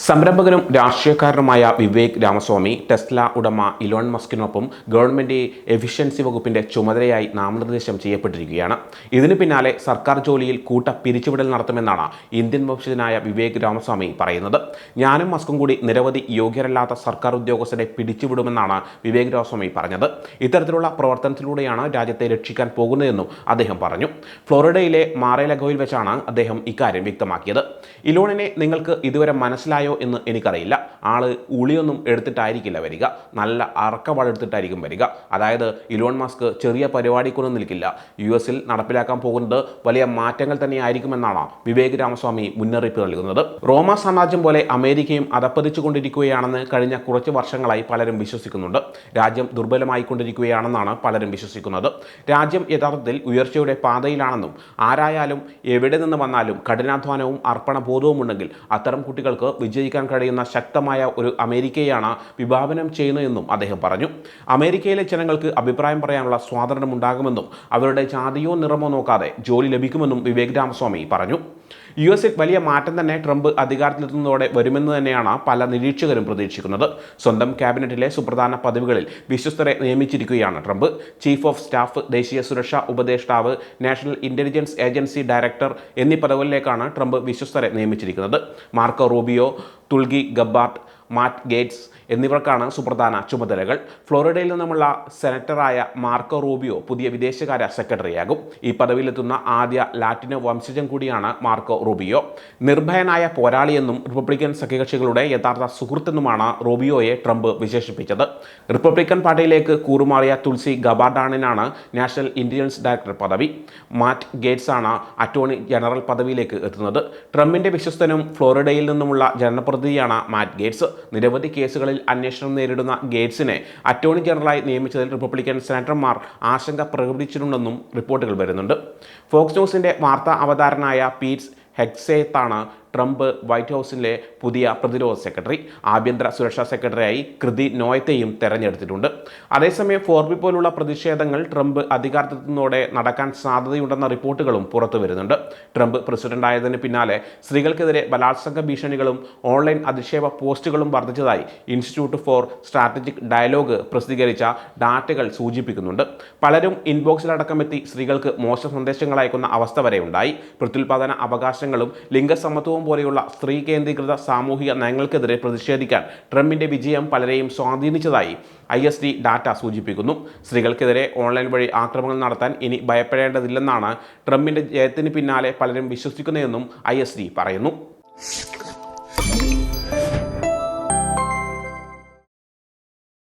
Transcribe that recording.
സംരംഭകനും രാഷ്ട്രീയക്കാരനുമായ Vivek Ramaswamy Tesla ഉടമ Elon മസ്കിനൊപ്പം government efficiency വകുപ്പിന്റെ ചുമതലയായി നാമനിർദ്ദേശം ചെയ്യപ്പെട്ടിരിക്കുകയാണ്. ഇതിനു പിന്നാലെ സർക്കാർ ജോലിയിൽ കൂട്ട പിരിച്ചുവിടൽ നടത്തുമെന്നാണ് ഇന്ത്യൻ വംശജനായ വിവേക് രാമസ്വാമി പറയുന്നത്. ഞാനും മസ്കും കൂടി നിരവധി യോഗ്യരല്ലാത്ത സർക്കാർ ഉദ്യോഗസ്ഥരെ പിടിച്ചുവിടുമെന്നാണ് വിവേക് രാമസ്വാമി പറഞ്ഞത്. ഇത്തരത്തിലുള്ള പ്രവർത്തനത്തിലൂടെയാണ് രാജ്യത്തെ രക്ഷിക്കാൻ പോകുന്നതെന്നും അദ്ദേഹം പറഞ്ഞു. ഫ്ലോറിഡയിലെ മാറേലഗോയിൽ വെച്ചാണ് അദ്ദേഹം ഇക്കാര്യം വ്യക്തമാക്കിയത്. ഇലോണിനെ നിങ്ങൾക്ക് ഇതുവരെ മനസ്സിലായോ എന്ന് എനിക്കറിയില്ല. ആള് ഉളിയൊന്നും എടുത്തിട്ടായിരിക്കില്ല വരിക, നല്ല അറക്കവാളെടുത്തിട്ടായിരിക്കും വരിക. അതായത് ഇലോൺ മസ്ക് ചെറിയ പരിപാടിക്കൊന്നും നിൽക്കില്ല. US-ൽ നടപ്പിലാക്കാൻ പോകുന്നത് വലിയ മാറ്റങ്ങൾ തന്നെയായിരിക്കുമെന്നാണ് വിവേക് രാമസ്വാമി മുന്നറിയിപ്പ് നൽകുന്നത്. റോമ സാമ്രാജ്യം പോലെ അമേരിക്കയും അധപ്പതിച്ചുകൊണ്ടിരിക്കുകയാണെന്ന് കഴിഞ്ഞ കുറച്ച് വർഷങ്ങളായി പലരും വിശ്വസിക്കുന്നുണ്ട്. രാജ്യം ദുർബലമായിക്കൊണ്ടിരിക്കുകയാണെന്നാണ് പലരും വിശ്വസിക്കുന്നത്. രാജ്യം യഥാർത്ഥത്തിൽ ഉയർച്ചയുടെ പാതയിലാണെന്നും ആരായാലും എവിടെ നിന്ന് വന്നാലും കഠിനാധ്വാനവും അർപ്പണബോധവും ഉണ്ടെങ്കിൽ അത്തരം കുട്ടികൾക്ക് വിജയിക്കാൻ കഴിയുന്ന ശക്തമായ ഒരു അമേരിക്കയാണ് വിഭാവനം ചെയ്യുന്നതെന്നും അദ്ദേഹം പറഞ്ഞു. അമേരിക്കയിലെ ജനങ്ങൾക്ക് അഭിപ്രായം പറയാനുള്ള സ്വാതന്ത്ര്യം ഉണ്ടാകുമെന്നും അവരുടെ ജാതിയോ നിറമോ നോക്കാതെ ജോലി ലഭിക്കുമെന്നും വിവേക് രാമസ്വാമി പറഞ്ഞു. US-ൽ വലിയ മാറ്റം തന്നെ ട്രംപ് അധികാരത്തിലെത്തുന്നതോടെ വരുമെന്ന് തന്നെയാണ് പല നിരീക്ഷകരും പ്രതീക്ഷിക്കുന്നത്. സ്വന്തം ക്യാബിനറ്റിലെ സുപ്രധാന പദവികളിൽ വിശ്വസ്തരെ നിയമിച്ചിരിക്കുകയാണ് ട്രംപ്. ചീഫ് ഓഫ് സ്റ്റാഫ്, ദേശീയ സുരക്ഷാ ഉപദേഷ്ടാവ്, നാഷണൽ ഇന്റലിജൻസ് ഏജൻസി ഡയറക്ടർ എന്നീ പദവികളിലേക്കാണ് ട്രംപ് വിശ്വസ്തരെ നിയമിച്ചിരിക്കുന്നത്. മാർക്കോ റൂബിയോ, തുൾസി ഗബാർഡ്, മാറ്റ് ഗേറ്റ്സ് എന്നിവർക്കാണ് സുപ്രധാന ചുമതലകൾ. ഫ്ലോറിഡയിൽ നിന്നുമുള്ള സെനറ്ററായ മാർക്കോ റൂബിയോ പുതിയ വിദേശകാര്യ സെക്രട്ടറിയാകും. ഈ പദവിയിലെത്തുന്ന ആദ്യ ലാറ്റിനോ വംശജൻ കൂടിയാണ് മാർക്കോ റൂബിയോ. നിർഭയനായ പോരാളിയെന്നും റിപ്പബ്ലിക്കൻ സഖ്യകക്ഷികളുടെ യഥാർത്ഥ സുഹൃത്തെന്നുമാണ് റൂബിയോയെ ട്രംപ് വിശേഷിപ്പിച്ചത്. റിപ്പബ്ലിക്കൻ പാർട്ടിയിലേക്ക് കൂറുമാറിയ തുൾസി ഗബാർഡിനാണ് നാഷണൽ ഇന്റലിജൻസ് ഡയറക്ടർ പദവി. മാറ്റ് ഗേറ്റ്സ് ആണ് അറ്റോർണി ജനറൽ പദവിയിലേക്ക് എത്തുന്നത്. ട്രംപിന്റെ വിശ്വസ്തനും ഫ്ലോറിഡയിൽ നിന്നുമുള്ള ജനപ്രതിനിധിയാണ് മാറ്റ് ഗേറ്റ്സ്. നിരവധി കേസുകളിൽ അന്വേഷണം നേരിടുന്ന ഗേറ്റ്സിനെ അറ്റോർണി ജനറലായി നിയമിച്ചതിൽ റിപ്പബ്ലിക്കൻ സെനറ്റർമാർ ആശങ്ക പ്രകടിപ്പിച്ചിട്ടുണ്ടെന്നും റിപ്പോർട്ടുകൾ വരുന്നുണ്ട്. ഫോക്സ് ന്യൂസിന്റെ വാർത്താ അവതാരനായ പീറ്റ് ഹെഗ്സെത്താണ് ട്രംപ് വൈറ്റ് ഹൗസിലെ പുതിയ പ്രതിരോധ സെക്രട്ടറി. ആഭ്യന്തര സുരക്ഷാ സെക്രട്ടറിയായി കൃതി നോയത്തെയും തെരഞ്ഞെടുത്തിട്ടുണ്ട്. അതേസമയം ഫോർബി പോലുള്ള പ്രതിഷേധങ്ങൾ ട്രംപ് അധികാരത്തിലെത്തുന്നതോടെ നടക്കാൻ സാധ്യതയുണ്ടെന്ന റിപ്പോർട്ടുകളും പുറത്തു വരുന്നുണ്ട്. ട്രംപ് പ്രസിഡന്റായതിന് പിന്നാലെ സ്ത്രീകൾക്കെതിരെ ബലാത്സംഗ ഭീഷണികളും ഓൺലൈൻ അധിക്ഷേപ പോസ്റ്റുകളും വർദ്ധിച്ചതായി ഇൻസ്റ്റിറ്റ്യൂട്ട് ഫോർ സ്ട്രാറ്റജിക് ഡയലോഗ് പ്രസിദ്ധീകരിച്ച ഡാറ്റകൾ സൂചിപ്പിക്കുന്നുണ്ട്. പലരും ഇൻബോക്സിലടക്കമെത്തി സ്ത്രീകൾക്ക് മോശം സന്ദേശങ്ങൾ അയക്കുന്ന അവസ്ഥ വരെ ഉണ്ടായി. പ്രത്യുൽപാദന അവകാശങ്ങളും ലിംഗസമത്വവും പോലെയുള്ള സ്ത്രീ കേന്ദ്രീകൃത സാമൂഹിക നയങ്ങൾക്കെതിരെ പ്രതിഷേധിക്കാൻ ട്രംപിന്റെ വിജയം പലരെയും സ്വാധീനിച്ചതായി ISD ഡാറ്റ സൂചിപ്പിക്കുന്നു. സ്ത്രീകൾക്കെതിരെ ഓൺലൈൻ വഴി ആക്രമണങ്ങൾ നടത്താൻ ഇനി ഭയപ്പെടേണ്ടതില്ലെന്നാണ് ട്രംപിന്റെ ജയത്തിന് പിന്നാലെ പലരും വിശ്വസിക്കുന്നതെന്നും ISD പറയുന്നു.